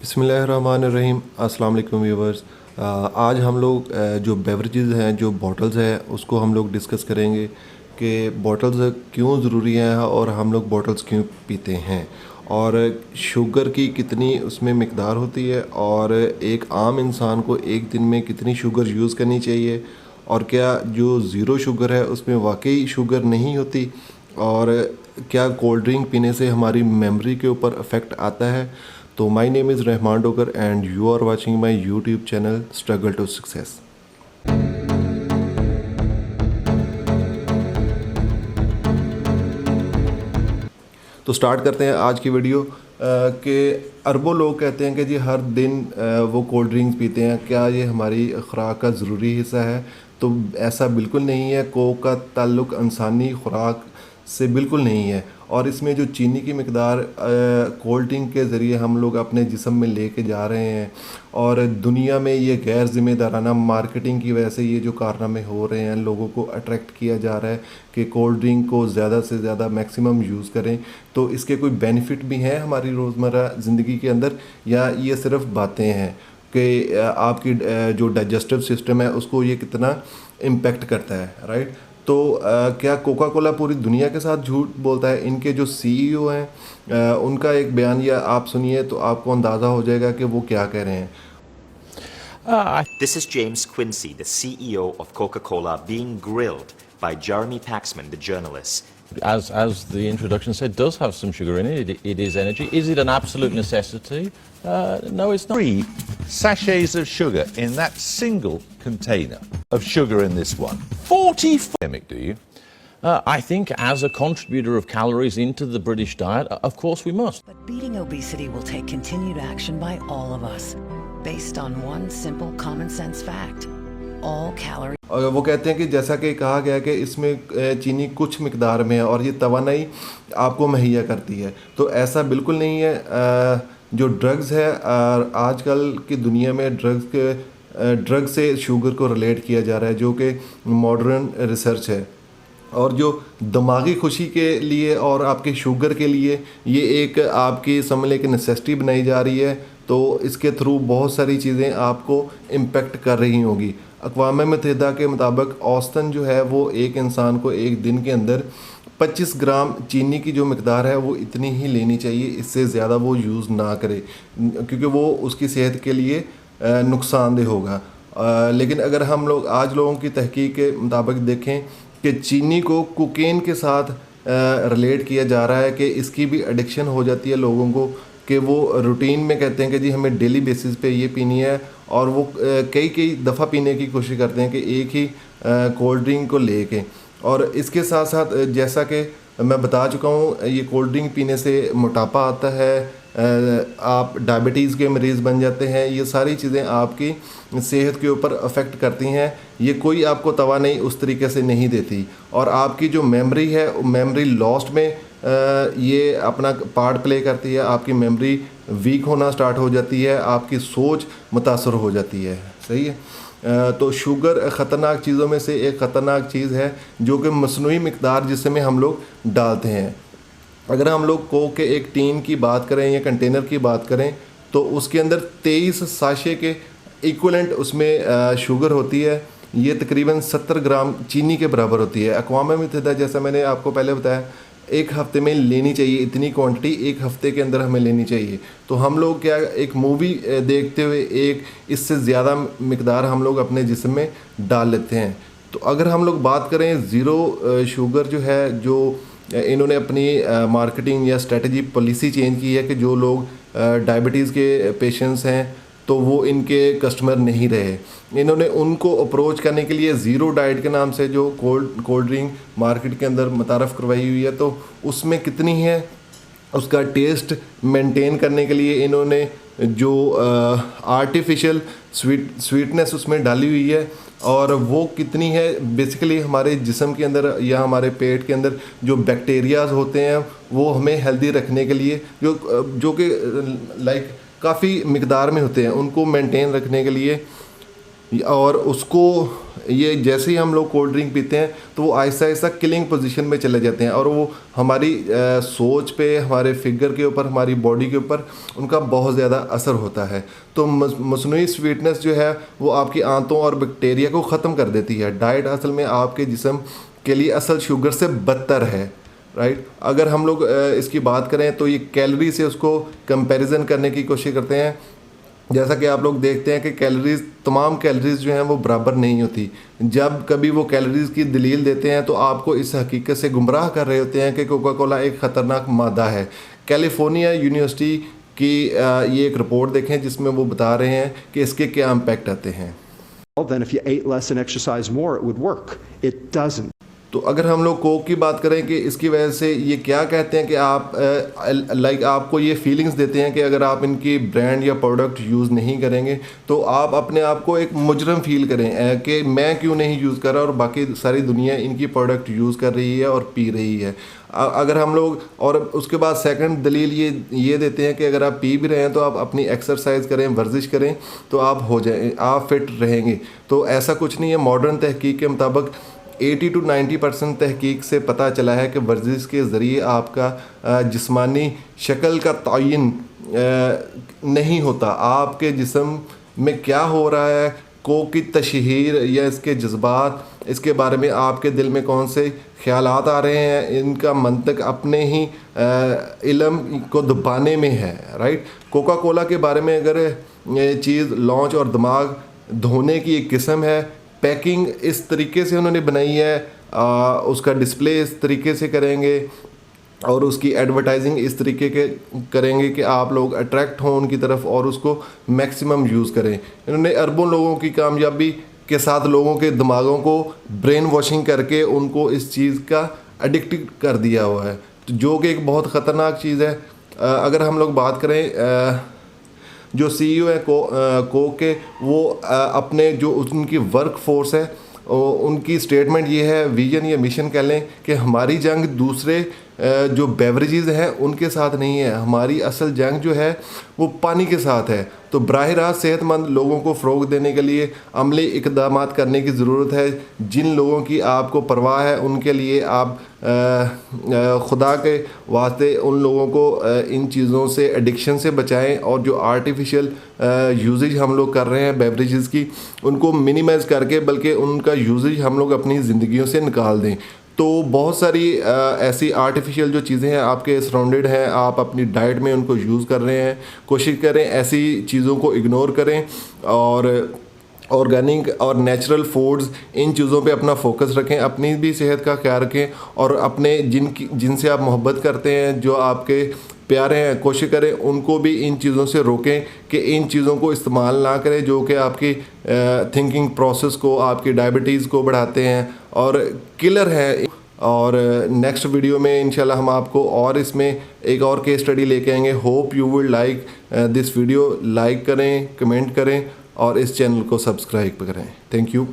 بسم اللہ الرحمن الرحیم. السلام علیکم ویورز. آج ہم لوگ جو بیوریجز ہیں، جو بوٹلز ہیں، اس کو ہم لوگ ڈسکس کریں گے کہ بوٹلز کیوں ضروری ہیں اور ہم لوگ بوٹلز کیوں پیتے ہیں، اور شوگر کی کتنی اس میں مقدار ہوتی ہے، اور ایک عام انسان کو ایک دن میں کتنی شوگر یوز کرنی چاہیے، اور کیا جو زیرو شوگر ہے اس میں واقعی شوگر نہیں ہوتی، اور کیا کولڈ ڈرنک پینے سے ہماری میموری کے اوپر افیکٹ آتا ہے. تو my name is Rehman Dogar and you are watching my YouTube channel struggle to success. تو سٹارٹ کرتے ہیں آج کی ویڈیو. کہ اربوں لوگ کہتے ہیں کہ جی ہر دن وہ کولڈ ڈرنکس پیتے ہیں، کیا یہ ہماری خوراک کا ضروری حصہ ہے؟ تو ایسا بالکل نہیں ہے. کوک کا تعلق انسانی خوراک سے بالکل نہیں ہے، اور اس میں جو چینی کی مقدار کولڈ ڈرنک کے ذریعے ہم لوگ اپنے جسم میں لے کے جا رہے ہیں، اور دنیا میں یہ غیر ذمہ دارانہ مارکیٹنگ کی وجہ سے یہ جو کارنامے ہو رہے ہیں، لوگوں کو اٹریکٹ کیا جا رہا ہے کہ کولڈ ڈرنک کو زیادہ سے زیادہ میکسیمم یوز کریں. تو اس کے کوئی بینیفٹ بھی ہیں ہماری روزمرہ زندگی کے اندر، یا یہ صرف باتیں ہیں کہ آپ کی جو ڈائجسٹو سسٹم ہے اس کو یہ کتنا امپیکٹ کرتا ہے، رائٹ؟ تو کیا کوکا کولا پوری دنیا کے ساتھ جھوٹ بولتا ہے؟ ان کے جو سی ای او ہیں ان کا ایک بیان یا آپ سنیے تو آپ کو اندازہ ہو جائے گا کہ وہ کیا کہہ رہے ہیں. This is James Quincy, the CEO of Coca-Cola, being grilled by Jeremy Paxman, the journalist. As the introduction said, does have some sugar in it. It is energy. Is it an absolute necessity? No, it's not. 3 sachets of sugar in that single container of sugar in this one. 40 do you? I think as a contributor of calories into the British diet, of course we must. But beating obesity will take continued action by all of us, based on one simple common sense fact. All calories. اور وہ کہتے ہیں کہ جیسا کہ کہا گیا کہ اس میں چینی کچھ مقدار میں ہے اور یہ توانائی آپ کو مہیا کرتی ہے. تو ایسا بالکل نہیں ہے. جو ڈرگز ہے آج کل کی دنیا میں ڈرگ سے شوگر کو ریلیٹ کیا جا رہا ہے، جو کہ ماڈرن ریسرچ ہے، اور جو دماغی خوشی کے لیے اور آپ کے شوگر کے لیے یہ ایک آپ کی سمجھ لیں کہ نیسیسٹی بنائی جا رہی ہے. تو اس کے تھرو بہت ساری چیزیں آپ کو امپیکٹ کر رہی ہوں گی. اقوام متحدہ کے مطابق اوسطاً جو ہے وہ ایک انسان کو ایک دن کے اندر 25 گرام چینی کی جو مقدار ہے وہ اتنی ہی لینی چاہیے، اس سے زیادہ وہ یوز نہ کرے، کیونکہ وہ اس کی صحت کے لیے نقصان دہ ہوگا. لیکن اگر ہم لوگ آج لوگوں کی تحقیق کے مطابق دیکھیں کہ چینی کو کوکین کے ساتھ ریلیٹ کیا جا رہا ہے کہ اس کی بھی ایڈکشن ہو جاتی ہے لوگوں کو، کہ وہ روٹین میں کہتے ہیں کہ جی ہمیں ڈیلی بیسس پہ یہ پینی ہے، اور وہ کئی دفعہ پینے کی کوشش کرتے ہیں کہ ایک ہی کولڈ ڈرنک کو لے کے. اور اس کے ساتھ ساتھ جیسا کہ میں بتا چکا ہوں، یہ کولڈ ڈرنک پینے سے موٹاپا آتا ہے، آپ ڈائبٹیز کے مریض بن جاتے ہیں. یہ ساری چیزیں آپ کی صحت کے اوپر افیکٹ کرتی ہیں. یہ کوئی آپ کو توانائی اس طریقے سے نہیں دیتی، اور آپ کی جو میموری ہے میموری لاسٹ میں یہ اپنا پارٹ پلے کرتی ہے. آپ کی میموری ویک ہونا سٹارٹ ہو جاتی ہے، آپ کی سوچ متاثر ہو جاتی ہے. صحیح ہے. تو شوگر خطرناک چیزوں میں سے ایک خطرناک چیز ہے، جو کہ مصنوعی مقدار جس میں ہم لوگ ڈالتے ہیں. اگر ہم لوگ کوک کے ایک ٹین کی بات کریں یا کنٹینر کی بات کریں تو اس کے اندر 23 ساشے کے ایکولنٹ اس میں شوگر ہوتی ہے. یہ تقریباً 70 گرام چینی کے برابر ہوتی ہے. اقوام متحدہ جیسا میں نے آپ کو پہلے بتایا ایک ہفتے میں لینی چاہیے، اتنی کوانٹٹی ایک ہفتے کے اندر ہمیں لینی چاہیے. تو ہم لوگ کیا ایک مووی دیکھتے ہوئے ایک اس سے زیادہ مقدار ہم لوگ اپنے جسم میں ڈال لیتے ہیں. تو اگر ہم لوگ بات کریں زیرو شوگر جو ہے، جو انہوں نے اپنی مارکیٹنگ یا اسٹریٹجی پالیسی چینج کی ہے کہ جو لوگ ڈائبٹیز کے پیشنٹس ہیں تو وہ ان کے کسٹمر نہیں رہے. انہوں نے ان کو اپروچ کرنے کے لیے زیرو ڈائٹ کے نام سے جو کولڈ ڈرنک مارکیٹ کے اندر متعارف کروائی ہوئی ہے، تو اس میں کتنی ہے اس کا ٹیسٹ مینٹین کرنے کے لیے انہوں نے جو آرٹیفیشیل سویٹنس اس میں ڈالی ہوئی ہے، اور وہ کتنی ہے بیسیکلی ہمارے جسم کے اندر یا ہمارے پیٹ کے اندر جو بیکٹیریاز ہوتے ہیں وہ ہمیں ہیلدی رکھنے کے لیے جو کہ لائک کافی مقدار میں ہوتے ہیں، ان کو مینٹین رکھنے کے لیے اور اس کو یہ جیسے ہی ہم لوگ کولڈ ڈرنک پیتے ہیں تو وہ آہستہ آہستہ کلنگ پوزیشن میں چلے جاتے ہیں اور وہ ہماری سوچ پہ, ہمارے فگر کے اوپر, ہماری باڈی کے اوپر ان کا بہت زیادہ اثر ہوتا ہے. تو مصنوعی سویٹنس جو ہے وہ آپ کی آنتوں اور بیکٹیریا کو ختم کر دیتی ہے. ڈائٹ اصل میں آپ کے جسم کے لیے اصل شوگر سے بدتر ہے, رائٹ. اگر ہم لوگ اس کی بات کریں تو یہ کیلری سے اس کو کمپیریزن کرنے کی کوشش کرتے ہیں. جیسا کہ آپ لوگ دیکھتے ہیں کہ کیلریز, تمام کیلریز جو ہیں وہ برابر نہیں ہوتی. جب کبھی وہ کیلریز کی دلیل دیتے ہیں تو آپ کو اس حقیقت سے گمراہ کر رہے ہوتے ہیں کہ کوکا کولا ایک خطرناک مادہ ہے. کیلیفورنیا یونیورسٹی کی یہ ایک رپورٹ دیکھیں جس میں وہ بتا رہے ہیں کہ اس کے کیا امپیکٹ آتے ہیں. Then if you ate less and exercised more, it would work. It doesn't. تو اگر ہم لوگ کوک کی بات کریں کہ اس کی وجہ سے یہ کیا کہتے ہیں کہ آپ آپ کو یہ فیلنگز دیتے ہیں کہ اگر آپ ان کی برانڈ یا پروڈکٹ یوز نہیں کریں گے تو آپ اپنے آپ کو ایک مجرم فیل کریں کہ میں کیوں نہیں یوز کر رہا اور باقی ساری دنیا ان کی پروڈکٹ یوز کر رہی ہے اور پی رہی ہے. اگر ہم لوگ, اور اس کے بعد سیکنڈ دلیل یہ دیتے ہیں کہ اگر آپ پی بھی رہے ہیں تو آپ اپنی ایکسرسائز کریں, ورزش کریں تو آپ ہو جائیں, آپ فٹ رہیں گے. تو ایسا کچھ نہیں ہے. ماڈرن تحقیق کے مطابق 80 to 90% تحقیق سے پتہ چلا ہے کہ ورزش کے ذریعے آپ کا جسمانی شکل کا تعین نہیں ہوتا. آپ کے جسم میں کیا ہو رہا ہے, کوک کی تشہیر یا اس کے جذبات, اس کے بارے میں آپ کے دل میں کون سے خیالات آ رہے ہیں, ان کا منطق اپنے ہی علم کو دبانے میں ہے, رائٹ. کوکا کولا کے بارے میں اگر یہ چیز لانچ اور دماغ دھونے کی ایک قسم ہے. پیکنگ اس طریقے سے انہوں نے بنائی ہے, اس کا ڈسپلے اس طریقے سے کریں گے اور اس کی ایڈورٹائزنگ اس طریقے کے کریں گے کہ آپ لوگ اٹریکٹ ہوں ان کی طرف اور اس کو میکسیمم یوز کریں. انہوں نے اربوں لوگوں کی کامیابی کے ساتھ لوگوں کے دماغوں کو برین واشنگ کر کے ان کو اس چیز کا ایڈکٹ کر دیا ہوا ہے, جو کہ ایک بہت خطرناک چیز ہے. اگر ہم لوگ بات کریں جو سی ای او ہے کوک کے, وہ اپنے جو ان کی ورک فورس ہے ان کی اسٹیٹمنٹ یہ ہے, ویژن یا مشن کہہ لیں, کہ ہماری جنگ دوسرے جو بیوریجز ہیں ان کے ساتھ نہیں ہے, ہماری اصل جنگ جو ہے وہ پانی کے ساتھ ہے. تو براہ راست صحت مند لوگوں کو فروغ دینے کے لیے عملی اقدامات کرنے کی ضرورت ہے. جن لوگوں کی آپ کو پرواہ ہے ان کے لیے آپ خدا کے واسطے ان لوگوں کو ان چیزوں سے, ایڈکشن سے بچائیں, اور جو آرٹیفیشل یوزیج ہم لوگ کر رہے ہیں بیوریجز کی, ان کو منیمائز کر کے بلکہ ان کا یوزیج ہم لوگ اپنی زندگیوں سے نکال دیں. تو بہت ساری ایسی آرٹیفیشیل جو چیزیں ہیں آپ کے سراؤنڈڈ ہیں, آپ اپنی ڈائٹ میں ان کو یوز کر رہے ہیں. کوشش کریں ایسی چیزوں کو اگنور کریں اور آرگینک اور نیچرل فوڈز ان چیزوں پہ اپنا فوکس رکھیں. اپنی بھی صحت کا خیال رکھیں اور اپنے جن سے آپ محبت کرتے ہیں, جو آپ کے پیارے ہیں, کوشش کریں ان کو بھی ان چیزوں سے روکیں کہ ان چیزوں کو استعمال نہ کریں جو کہ آپ کی تھنکنگ پروسیس کو, آپ کی ڈائبٹیز کو بڑھاتے ہیں اور کلر ہیں. اور نیکسٹ ویڈیو میں انشاءاللہ ہم آپ کو اور اس میں ایک اور کیس اسٹڈی لے کے آئیں گے. Hope you will like this video. Like کریں, کمنٹ کریں اور اس چینل کو سبسکرائب کریں. Thank you.